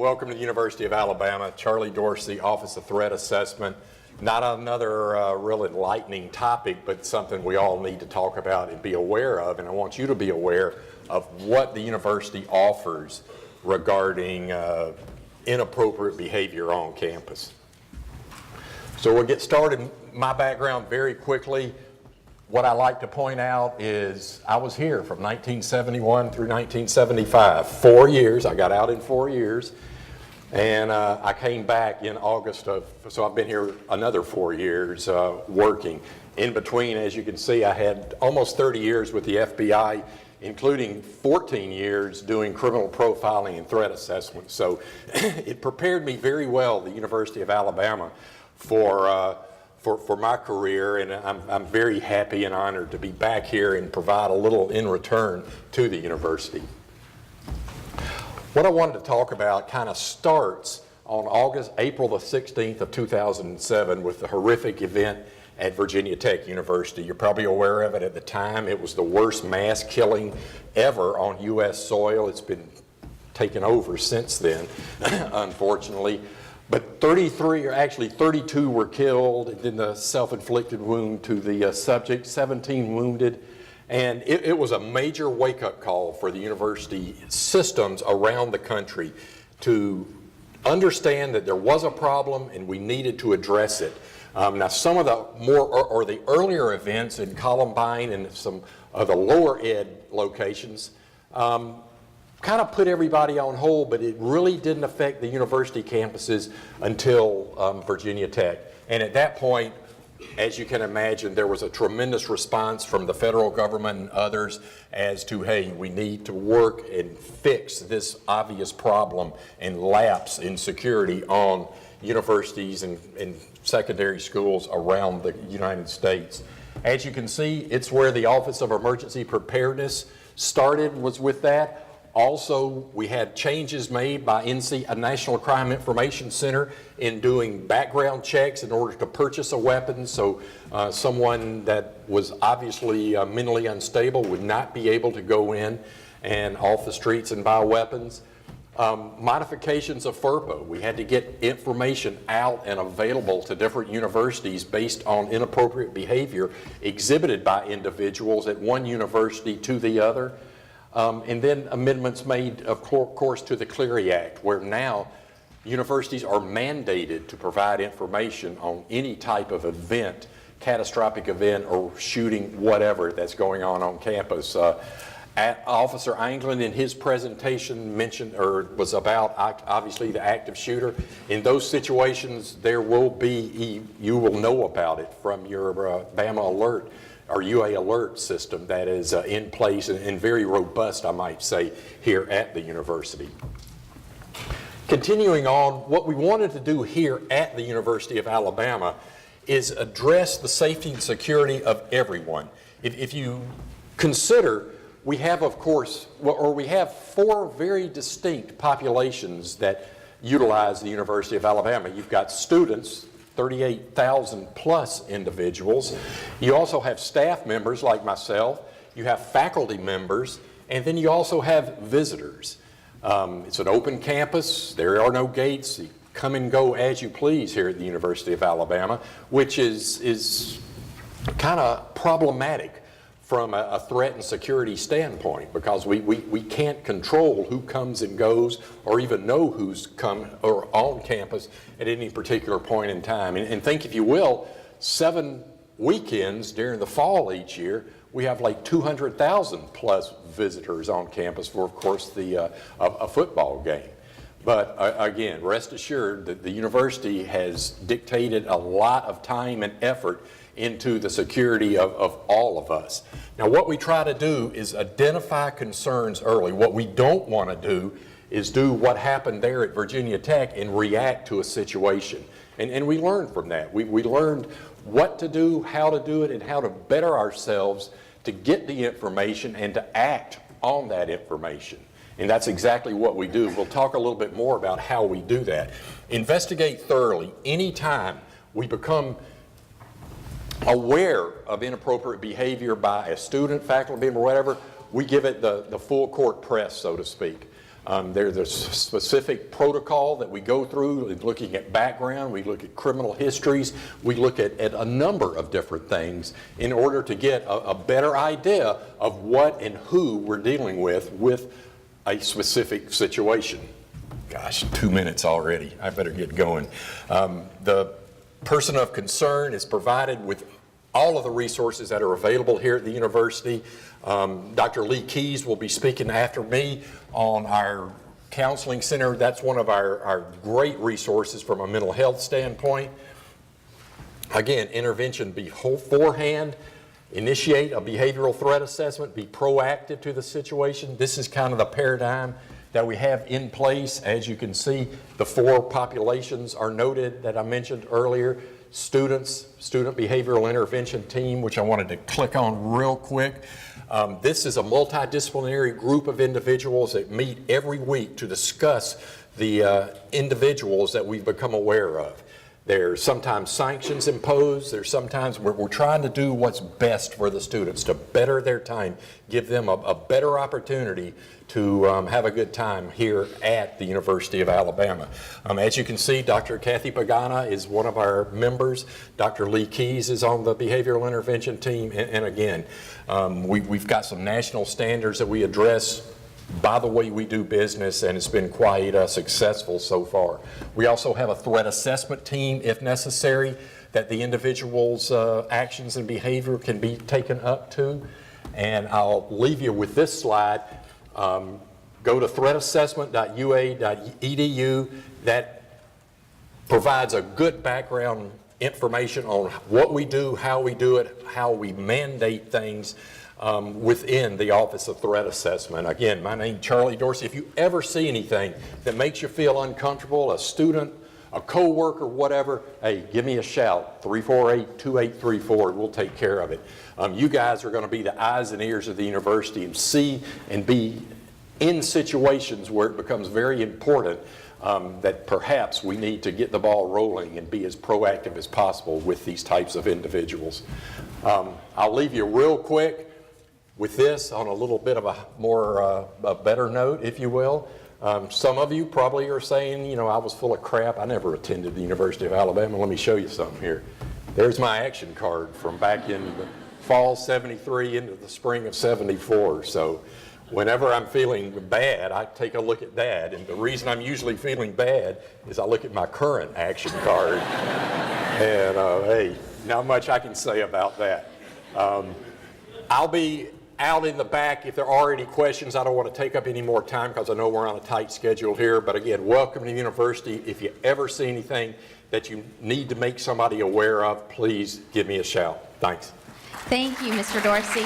welcome to the University of Alabama. Charlie Dorsey, Office of Threat Assessment. Not another real enlightening topic, but something we all need to talk about and be aware of. And I want you to be aware of what the university offers regarding inappropriate behavior on campus. So we'll get started. My background very quickly. What I like to point out is I was here from 1971 through 1975, 4 years. I got out in 4 years, and I came back in August of, so I've been here another 4 years working. In between, as you can see, I had almost 30 years with the FBI, including 14 years doing criminal profiling and threat assessment. So it prepared me very well, the University of Alabama, for my career, and I'm very happy and honored to be back here and provide a little in return to the university. What I wanted to talk about kind of starts on April the 16th of 2007 with the horrific event at Virginia Tech University. You're probably aware of it at the time. It was the worst mass killing ever on U.S. soil. It's been taken over since then, unfortunately. But 33, or actually 32 were killed, and then the self-inflicted wound to the subject, 17 wounded. And it was a major wake-up call for the university systems around the country to understand that there was a problem and we needed to address it. Now some of the the earlier events in Columbine and some of the lower ed locations kind of put everybody on hold, but it really didn't affect the university campuses until Virginia Tech. And at that point, as you can imagine, there was a tremendous response from the federal government and others as to, hey, we need to work and fix this obvious problem and lapse in security on universities and secondary schools around the United States. As you can see, it's where the Office of Emergency Preparedness started, was with that. Also, we had changes made by a National Crime Information Center in doing background checks in order to purchase a weapon, so someone that was obviously mentally unstable would not be able to go in and off the streets and buy weapons. Modifications of FERPA. We had to get information out and available to different universities based on inappropriate behavior exhibited by individuals at one university to the other. And then amendments made, of course, to the Clery Act, where now universities are mandated to provide information on any type of event, catastrophic event or shooting, whatever that's going on campus. Officer Anglin in his presentation mentioned, or was about, obviously, the active shooter. In those situations, there will be, you will know about it from your Bama Alert or UA Alert system that is in place and very robust, I might say, here at the university. Continuing on, what we wanted to do here at the University of Alabama is address the safety and security of everyone. If you consider, we have, of course, we have four very distinct populations that utilize the University of Alabama. You've got students, 38,000 plus individuals. You also have staff members like myself. You have faculty members, and then you also have visitors. It's an open campus. There are no gates. You come and go as you please here at the University of Alabama, which is kind of problematic from a threat and security standpoint, because we can't control who comes and goes or even know who's come or on campus at any particular point in time. And think, if you will, 7 weekends during the fall each year, we have like 200,000 plus visitors on campus for, of course, a football game. But again, rest assured that the university has dictated a lot of time and effort into the security of all of us. Now, what we try to do is identify concerns early. What we don't want to do is do what happened there at Virginia Tech and react to a situation. And we learned from that. We learned what to do, how to do it, and how to better ourselves to get the information and to act on that information. And that's exactly what we do. We'll talk a little bit more about how we do that. Investigate thoroughly. Anytime we become aware of inappropriate behavior by a student, faculty member, whatever, we give it the full court press, so to speak. There's a specific protocol that we go through, looking at background, we look at criminal histories, we look at a number of different things in order to get a better idea of what and who we're dealing with a specific situation. Gosh, 2 minutes already. I better get going. The person of concern is provided with all of the resources that are available here at the university. Dr. Lee Keys will be speaking after me on our counseling center. That's one of our great resources from a mental health standpoint. Again, intervention beforehand, initiate a behavioral threat assessment, be proactive to the situation. This is kind of the paradigm that we have in place. As you can see, the 4 populations are noted that I mentioned earlier. Students, student behavioral intervention team, which I wanted to click on real quick. This is a multidisciplinary group of individuals that meet every week to discuss the individuals that we've become aware of. There's sometimes sanctions imposed. There's sometimes we're trying to do what's best for the students to better their time, give them a better opportunity to have a good time here at the University of Alabama. As you can see, Dr. Kathy Pagana is one of our members. Dr. Lee Keys is on the behavioral intervention team. And again, we've got some national standards that we address by the way we do business, and it's been quite successful so far. We also have a threat assessment team, if necessary, that the individual's actions and behavior can be taken up to. And I'll leave you with this slide. Go to threatassessment.ua.edu. That provides a good background information on what we do, how we do it, how we mandate things within the Office of Threat Assessment. Again, my name's Charlie Dorsey. If you ever see anything that makes you feel uncomfortable, a student, a co-worker, whatever, hey, give me a shout, 348-2834, we'll take care of it. You guys are going to be the eyes and ears of the university and see and be in situations where it becomes very important that perhaps we need to get the ball rolling and be as proactive as possible with these types of individuals. I'll leave you real quick with this on a little bit of a more, a better note, if you will. Some of you probably are saying, you know, I was full of crap. I never attended the University of Alabama. Let me show you something here. There's my action card from back in the fall '73 into the spring of '74. So whenever I'm feeling bad, I take a look at that. And the reason I'm usually feeling bad is I look at my current action card. And hey, not much I can say about that. I'll be out in the back if there are any questions. I don't want to take up any more time because I know we're on a tight schedule here. But again, welcome to the university. If you ever see anything that you need to make somebody aware of, please give me a shout. Thanks. Thank you, Mr. Dorsey.